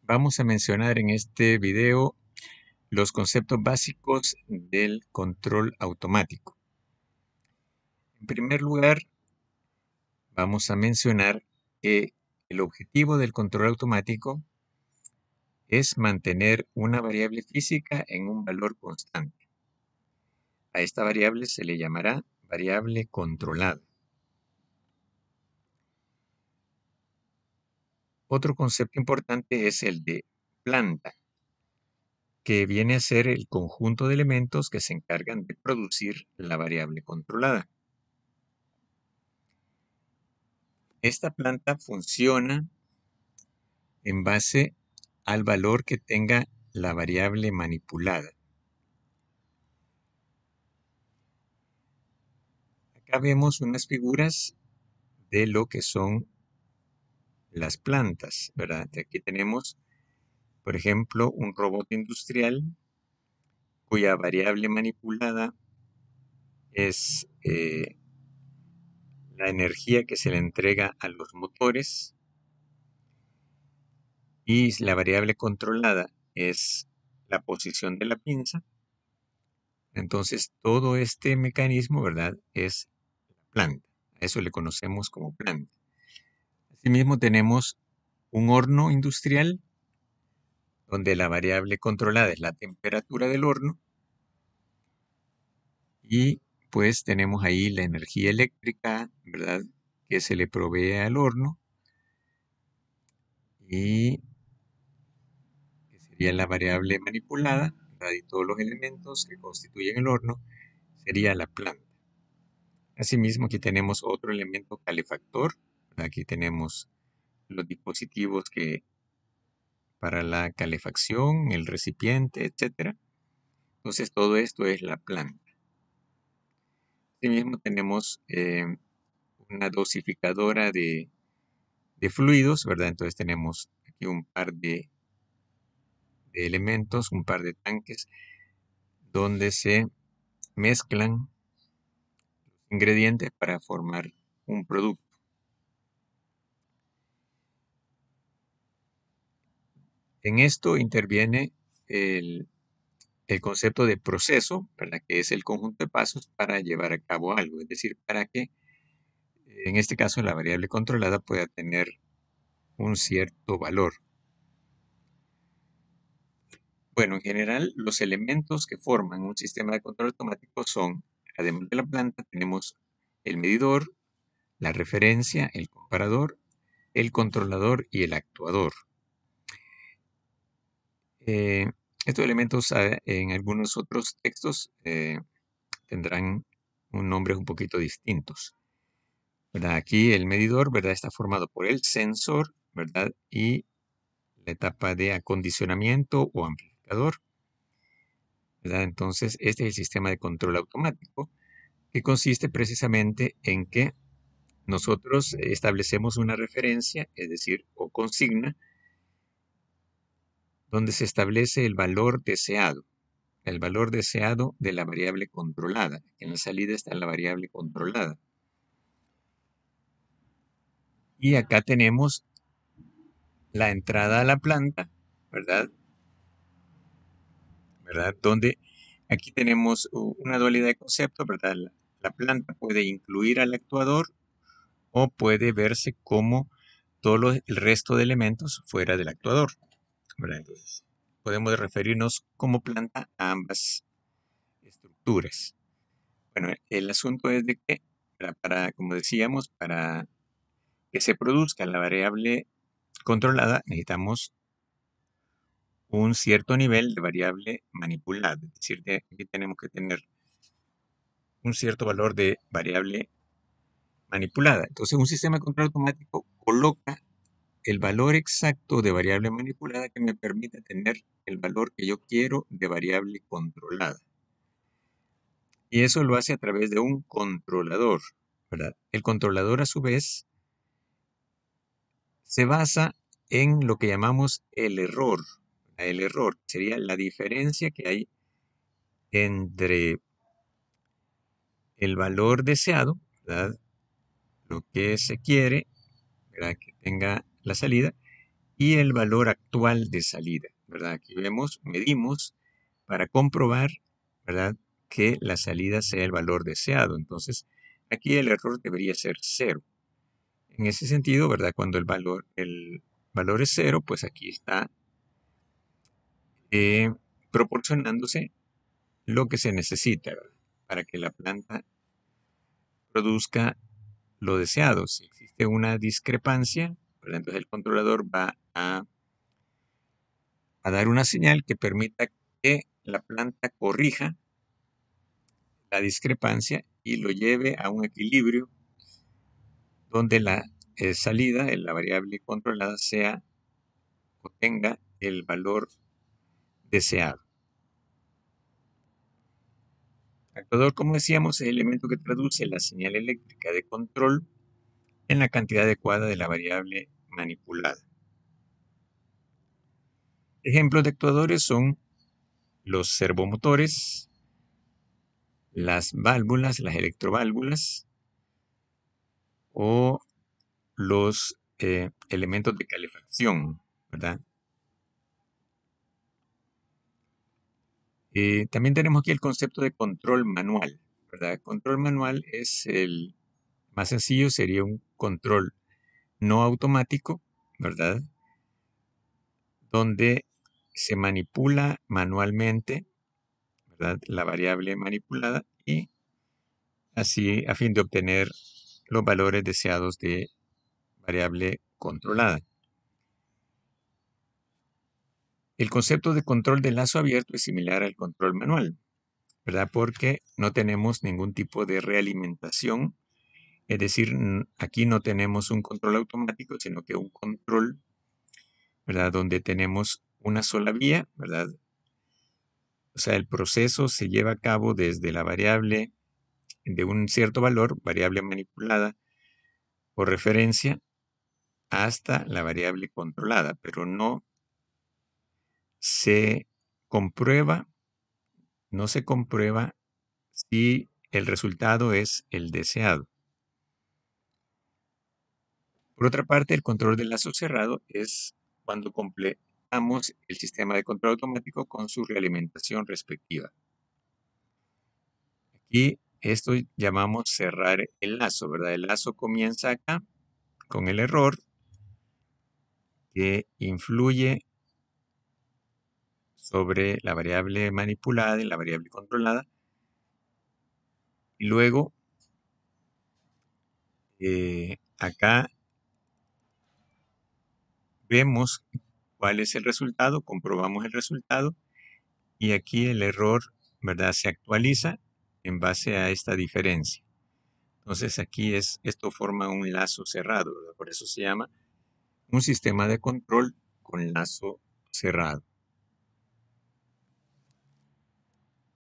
Vamos a mencionar en este video los conceptos básicos del control automático. En primer lugar, vamos a mencionar que el objetivo del control automático es mantener una variable física en un valor constante. A esta variable se le llamará variable controlada. Otro concepto importante es el de planta, que viene a ser el conjunto de elementos que se encargan de producir la variable controlada. Esta planta funciona en base al valor que tenga la variable manipulada. Acá vemos unas figuras de lo que son las plantas, ¿verdad? Aquí tenemos, por ejemplo, un robot industrial cuya variable manipulada es la energía que se le entrega a los motores, y la variable controlada es la posición de la pinza. Entonces, todo este mecanismo, ¿verdad?, es planta. A eso le conocemos como planta. Asimismo, tenemos un horno industrial donde la variable controlada es la temperatura del horno, y pues tenemos ahí la energía eléctrica, ¿verdad?, que se le provee al horno, y que sería la variable manipulada, ¿verdad?, y todos los elementos que constituyen el horno sería la planta. Asimismo, aquí tenemos otro elemento calefactor. Aquí tenemos los dispositivos que para la calefacción, el recipiente, etcétera. Entonces, todo esto es la planta. Asimismo, tenemos una dosificadora de fluidos, ¿verdad? Entonces, tenemos aquí un par de elementos, un par de tanques, donde se mezclan los ingredientes para formar un producto. En esto interviene el concepto de proceso, ¿verdad?, que es el conjunto de pasos para llevar a cabo algo, es decir, para que, en este caso, la variable controlada pueda tener un cierto valor. Bueno, en general, los elementos que forman un sistema de control automático son, además de la planta, tenemos el medidor, la referencia, el comparador, el controlador y el actuador. Eh, Estos elementos en algunos otros textos tendrán un nombre un poquito distintos, ¿verdad? Aquí el medidor, ¿verdad?, está formado por el sensor, ¿verdad?, y la etapa de acondicionamiento o amplificador, ¿verdad? Entonces, este es el sistema de control automático, que consiste precisamente en que nosotros establecemos una referencia, es decir, o consigna, donde se establece el valor deseado de la variable controlada. En la salida está la variable controlada. Y acá tenemos la entrada a la planta, ¿verdad? Donde aquí tenemos una dualidad de conceptos, ¿verdad? La planta puede incluir al actuador o puede verse como el resto de elementos fuera del actuador, ¿verdad? Entonces, podemos referirnos como planta a ambas estructuras. Bueno, el asunto es de que, como decíamos, para que se produzca la variable controlada, necesitamos un cierto nivel de variable manipulada. Es decir, aquí tenemos que tener un cierto valor de variable manipulada. Entonces, un sistema de control automático coloca el valor exacto de variable manipulada que me permite tener el valor que yo quiero de variable controlada. Y eso lo hace a través de un controlador, ¿verdad? El controlador, a su vez, se basa en lo que llamamos el error. El error sería la diferencia que hay entre el valor deseado, ¿verdad?, lo que se quiere, ¿verdad?, que tenga la salida, y el valor actual de salida, ¿verdad? Aquí medimos para comprobar, ¿verdad?, que la salida sea el valor deseado. Entonces, aquí el error debería ser cero. En ese sentido, ¿verdad? Cuando el valor es cero, pues aquí está proporcionándose lo que se necesita, ¿verdad?, para que la planta produzca lo deseado. Si existe una discrepancia, ¿verdad?, entonces el controlador va a dar una señal que permita que la planta corrija la discrepancia y lo lleve a un equilibrio donde la salida, la variable controlada, sea o tenga el valor deseado. El actuador, como decíamos, es el elemento que traduce la señal eléctrica de control en la cantidad adecuada de la variable manipulada. Ejemplos de actuadores son los servomotores, las válvulas, las electroválvulas o los elementos de calefacción, ¿verdad? También tenemos aquí el concepto de control manual, ¿verdad? Control manual es el más sencillo, sería un control no automático, ¿verdad?, donde se manipula manualmente, ¿verdad?, la variable manipulada y así a fin de obtener los valores deseados de variable controlada. El concepto de control de lazo abierto es similar al control manual, ¿verdad?, porque no tenemos ningún tipo de realimentación, es decir, aquí no tenemos un control automático, sino que un control, ¿verdad?, donde tenemos una sola vía, ¿verdad? O sea, el proceso se lleva a cabo desde la variable de un cierto valor, variable manipulada o referencia, hasta la variable controlada, pero se comprueba, no se comprueba si el resultado es el deseado. Por otra parte, el control de lazo cerrado es cuando completamos el sistema de control automático con su realimentación respectiva. Aquí esto llamamos cerrar el lazo, ¿verdad? El lazo comienza acá con el error que influye sobre la variable manipulada y la variable controlada. Y luego, acá vemos cuál es el resultado, comprobamos el resultado y aquí el error, ¿verdad?, se actualiza en base a esta diferencia. Entonces aquí esto forma un lazo cerrado, ¿verdad? Por eso se llama un sistema de control con lazo cerrado.